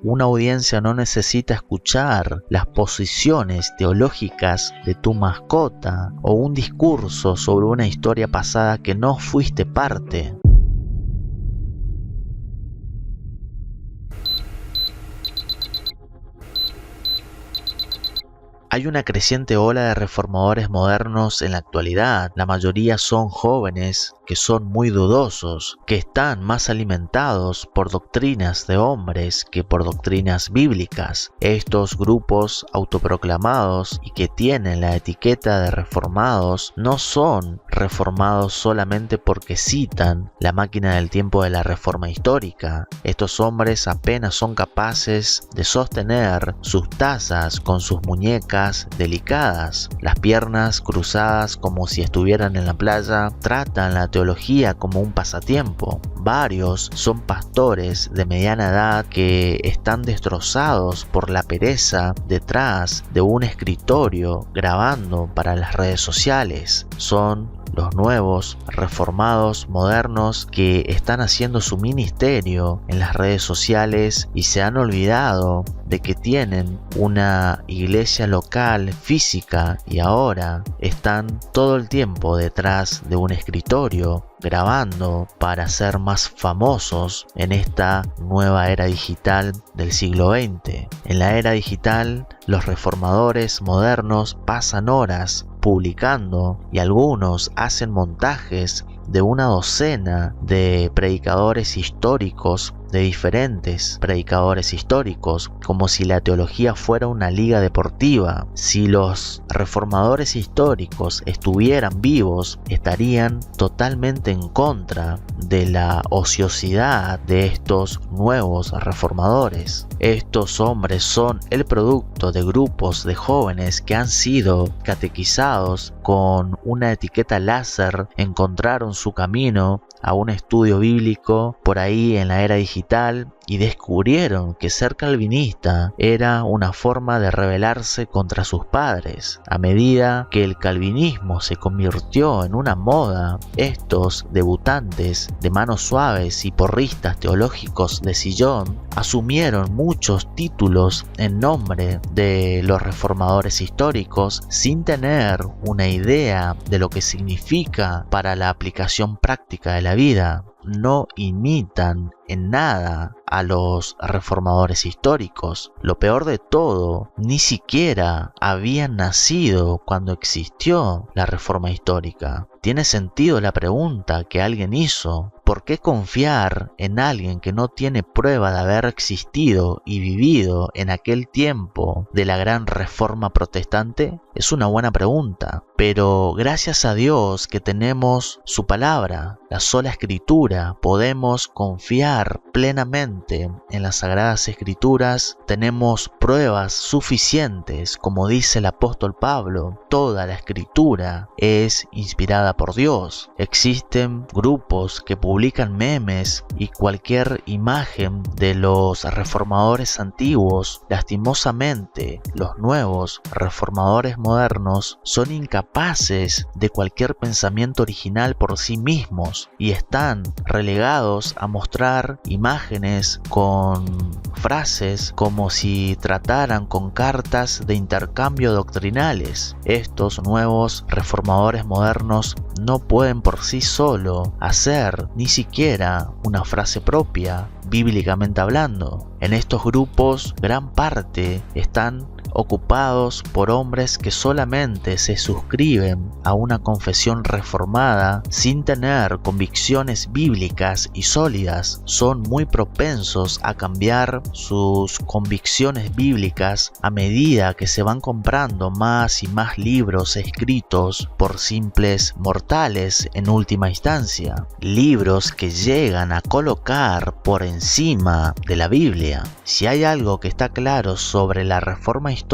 Una audiencia no necesita escuchar las posiciones teológicas de tu mascota o un discurso sobre una historia pasada que no fuiste parte. Hay una creciente ola de reformadores modernos en la actualidad. La mayoría son jóvenes que son muy dudosos, que están más alimentados por doctrinas de hombres que por doctrinas bíblicas. Estos grupos autoproclamados y que tienen la etiqueta de reformados no son reformados solamente porque citan la máquina del tiempo de la reforma histórica. Estos hombres apenas son capaces de sostener sus tazas con sus muñecas delicadas, las piernas cruzadas como si estuvieran en la playa, tratan la teología como un pasatiempo. Varios son pastores de mediana edad que están destrozados por la pereza detrás de un escritorio grabando para las redes sociales. Son los nuevos reformados modernos que están haciendo su ministerio en las redes sociales y se han olvidado de que tienen una iglesia local física y ahora están todo el tiempo detrás de un escritorio grabando para ser más famosos en esta nueva era digital del siglo XX. En la era digital, los reformadores modernos pasan horas publicando y algunos hacen montajes de una docena de predicadores históricos, de diferentes predicadores históricos, como si la teología fuera una liga deportiva. Si los reformadores históricos estuvieran vivos, estarían totalmente en contra de la ociosidad de estos nuevos reformadores. Estos hombres son el producto de grupos de jóvenes que han sido catequizados con una etiqueta láser, encontraron su camino a un estudio bíblico por ahí en la era digital y descubrieron que ser calvinista era una forma de rebelarse contra sus padres. A medida que el calvinismo se convirtió en una moda, estos debutantes de manos suaves y porristas teológicos de sillón asumieron muchos títulos en nombre de los reformadores históricos sin tener una idea de lo que significa para la aplicación práctica de la vida. No imitan en nada a los reformadores históricos. Lo peor de todo, ni siquiera habían nacido cuando existió la reforma histórica. ¿Tiene sentido la pregunta que alguien hizo? ¿Por qué confiar en alguien que no tiene prueba de haber existido y vivido en aquel tiempo de la gran reforma protestante? Es una buena pregunta, pero gracias a Dios que tenemos su palabra, la sola escritura, podemos confiar plenamente en las sagradas escrituras, tenemos pruebas suficientes, como dice el apóstol Pablo, toda la escritura es inspirada por Dios. Existen grupos que publican memes y cualquier imagen de los reformadores antiguos. Lastimosamente, los nuevos reformadores modernos son incapaces de cualquier pensamiento original por sí mismos y están relegados a mostrar imágenes con frases como si trataran con cartas de intercambio doctrinales. Estos nuevos reformadores modernos no pueden por sí solo hacer ni siquiera una frase propia, bíblicamente hablando. En estos grupos, gran parte están ocupados por hombres que solamente se suscriben a una confesión reformada sin tener convicciones bíblicas y sólidas. Son muy propensos a cambiar sus convicciones bíblicas a medida que se van comprando más y más libros escritos por simples mortales en última instancia. Libros que llegan a colocar por encima de la Biblia. Si hay algo que está claro sobre la reforma histórica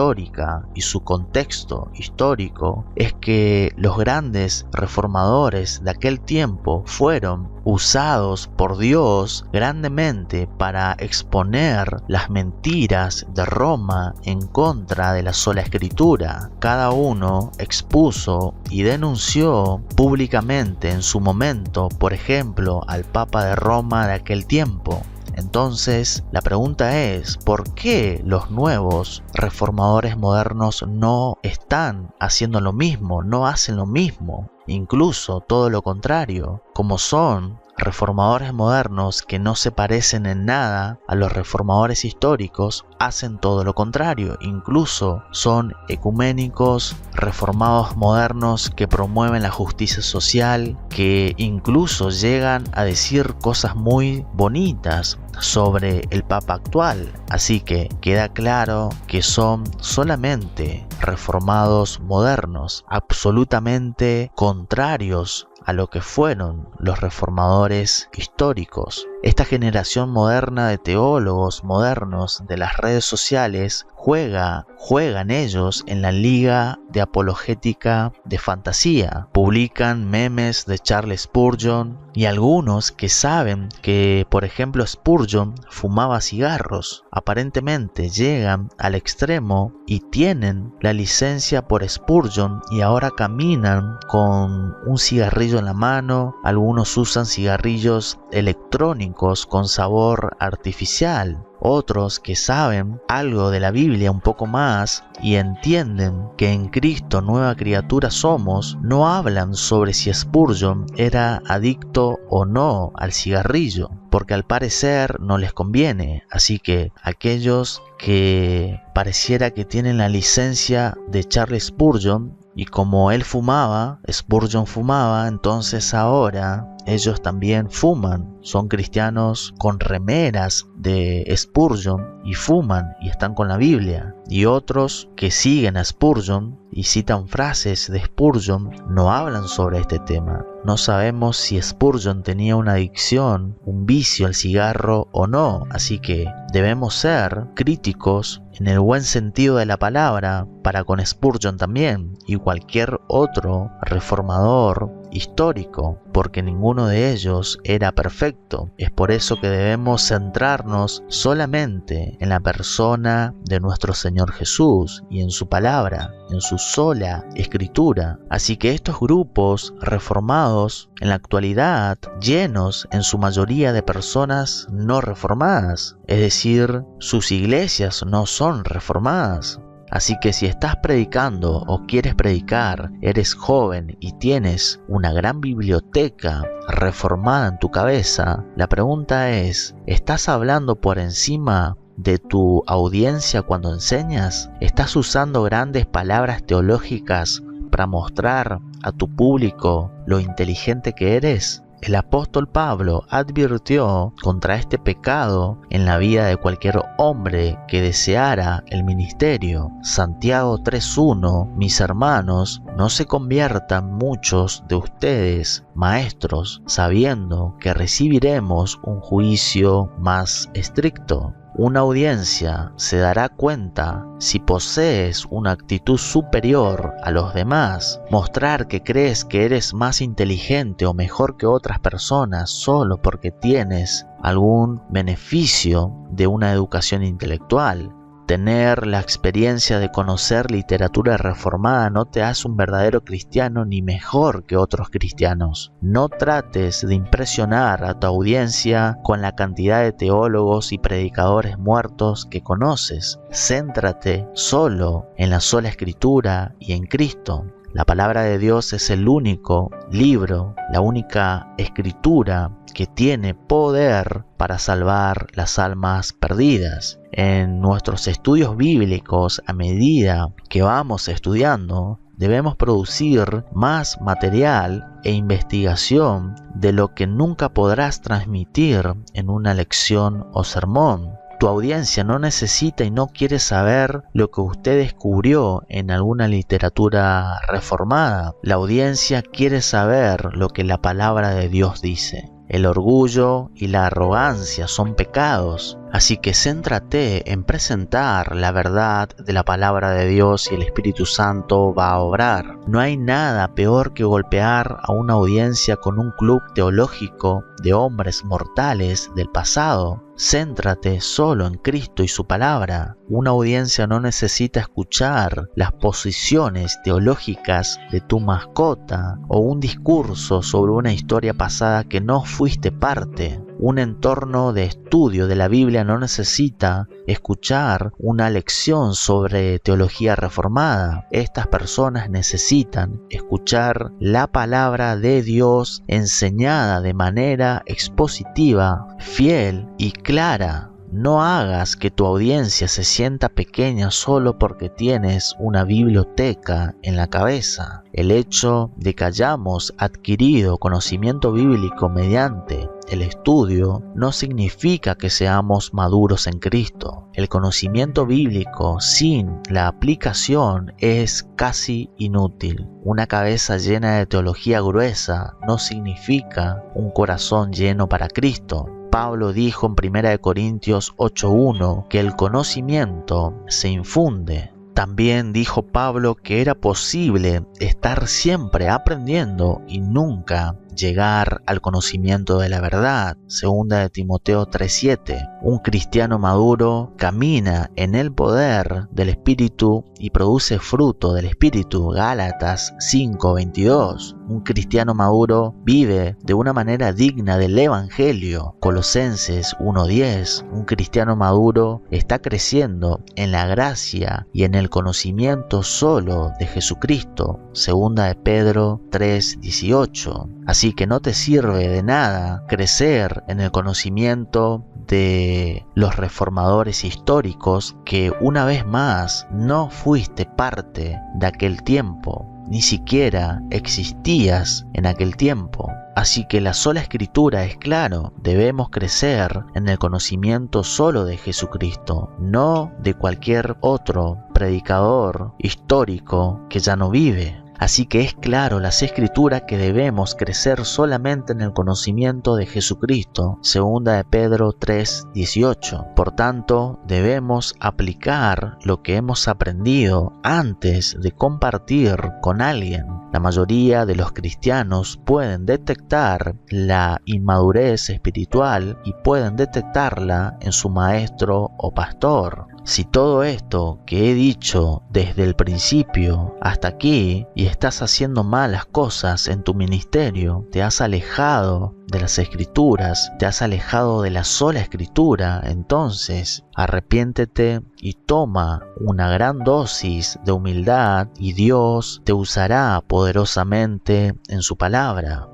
y su contexto histórico, es que los grandes reformadores de aquel tiempo fueron usados por Dios grandemente para exponer las mentiras de Roma en contra de la sola escritura. Cada uno expuso y denunció públicamente en su momento, por ejemplo, al Papa de Roma de aquel tiempo. Entonces, la pregunta es, ¿por qué los nuevos reformadores modernos no están haciendo lo mismo, no hacen lo mismo? Incluso todo lo contrario, como son reformadores modernos que no se parecen en nada a los reformadores históricos, hacen todo lo contrario. Incluso son ecuménicos, reformados modernos que promueven la justicia social, que incluso llegan a decir cosas muy bonitas sobre el Papa actual. Así que queda claro que son solamente reformados modernos, absolutamente contrarios a lo que fueron los reformadores históricos. Esta generación moderna de teólogos modernos de las redes sociales juegan ellos en la liga de apologética de fantasía. Publican memes de Charles Spurgeon y algunos que saben que, por ejemplo, Spurgeon fumaba cigarros. Aparentemente llegan al extremo y tienen la licencia por Spurgeon y ahora caminan con un cigarrillo en la mano. Algunos usan cigarrillos electrónicos con sabor artificial. Otros que saben algo de la Biblia un poco más y entienden que en Cristo nueva criatura somos, no hablan sobre si Spurgeon era adicto o no al cigarrillo, porque al parecer no les conviene. Así que aquellos que pareciera que tienen la licencia de Charles Spurgeon, y como él fumaba, Spurgeon fumaba, entonces ahora ellos también fuman. Son cristianos con remeras de Spurgeon y fuman y están con la Biblia. Y otros que siguen a Spurgeon y citan frases de Spurgeon no hablan sobre este tema. No sabemos si Spurgeon tenía una adicción, un vicio al cigarro o no, así que debemos ser críticos en el buen sentido de la palabra para con Spurgeon también y cualquier otro reformador histórico, porque ninguno de ellos era perfecto. Es por eso que debemos centrarnos solamente en la persona de nuestro Señor Jesús y en su palabra, en su sola escritura. Así que estos grupos reformados en la actualidad, llenos en su mayoría de personas no reformadas, es decir, sus iglesias no son reformadas. Así que si estás predicando o quieres predicar, eres joven y tienes una gran biblioteca reformada en tu cabeza, la pregunta es, ¿estás hablando por encima de tu audiencia cuando enseñas? ¿Estás usando grandes palabras teológicas para mostrar a tu público lo inteligente que eres? El apóstol Pablo advirtió contra este pecado en la vida de cualquier hombre que deseara el ministerio. Santiago 3:1: mis hermanos, no se conviertan muchos de ustedes maestros, sabiendo que recibiremos un juicio más estricto. Una audiencia se dará cuenta si posees una actitud superior a los demás. Mostrar que crees que eres más inteligente o mejor que otras personas solo porque tienes algún beneficio de una educación intelectual. Tener la experiencia de conocer literatura reformada no te hace un verdadero cristiano ni mejor que otros cristianos. No trates de impresionar a tu audiencia con la cantidad de teólogos y predicadores muertos que conoces. Céntrate solo en la sola escritura y en Cristo. La palabra de Dios es el único libro, la única escritura que tiene poder para salvar las almas perdidas. En nuestros estudios bíblicos, a medida que vamos estudiando, debemos producir más material e investigación de lo que nunca podrás transmitir en una lección o sermón. Tu audiencia no necesita y no quiere saber lo que usted descubrió en alguna literatura reformada. La audiencia quiere saber lo que la palabra de Dios dice. El orgullo y la arrogancia son pecados, así que céntrate en presentar la verdad de la palabra de Dios y el Espíritu Santo va a obrar. No hay nada peor que golpear a una audiencia con un club teológico de hombres mortales del pasado. Céntrate solo en Cristo y su palabra. Una audiencia no necesita escuchar las posiciones teológicas de tu mascota o un discurso sobre una historia pasada que no fuiste parte. Un entorno de estudio de la Biblia no necesita escuchar una lección sobre teología reformada. Estas personas necesitan escuchar la palabra de Dios enseñada de manera expositiva, fiel y clara. No hagas que tu audiencia se sienta pequeña solo porque tienes una biblioteca en la cabeza. El hecho de que hayamos adquirido conocimiento bíblico mediante el estudio no significa que seamos maduros en Cristo. El conocimiento bíblico sin la aplicación es casi inútil. Una cabeza llena de teología gruesa no significa un corazón lleno para Cristo. Pablo dijo en 1 Corintios 8:1 que el conocimiento se infunde. También dijo Pablo que era posible estar siempre aprendiendo y nunca llegar al conocimiento de la verdad. 2 de Timoteo 3:7. Un cristiano maduro camina en el poder del Espíritu y produce fruto del Espíritu. Gálatas 5:22. Un cristiano maduro vive de una manera digna del Evangelio. Colosenses 1:10. Un cristiano maduro está creciendo en la gracia y en el conocimiento solo de Jesucristo. 2 de Pedro 3:18. Así que no te sirve de nada crecer en el conocimiento de los reformadores históricos que una vez más no fuiste parte de aquel tiempo, ni siquiera existías en aquel tiempo. Así que la sola escritura es claro, debemos crecer en el conocimiento solo de Jesucristo, no de cualquier otro predicador histórico que ya no vive. Así que es claro las escrituras que debemos crecer solamente en el conocimiento de Jesucristo, 2 de Pedro 3:18. Por tanto, debemos aplicar lo que hemos aprendido antes de compartir con alguien. La mayoría de los cristianos pueden detectar la inmadurez espiritual y pueden detectarla en su maestro o pastor. Si todo esto que he dicho desde el principio hasta aquí y estás haciendo malas cosas en tu ministerio, te has alejado de las escrituras, te has alejado de la sola escritura, entonces arrepiéntete y toma una gran dosis de humildad y Dios te usará poderosamente en su palabra.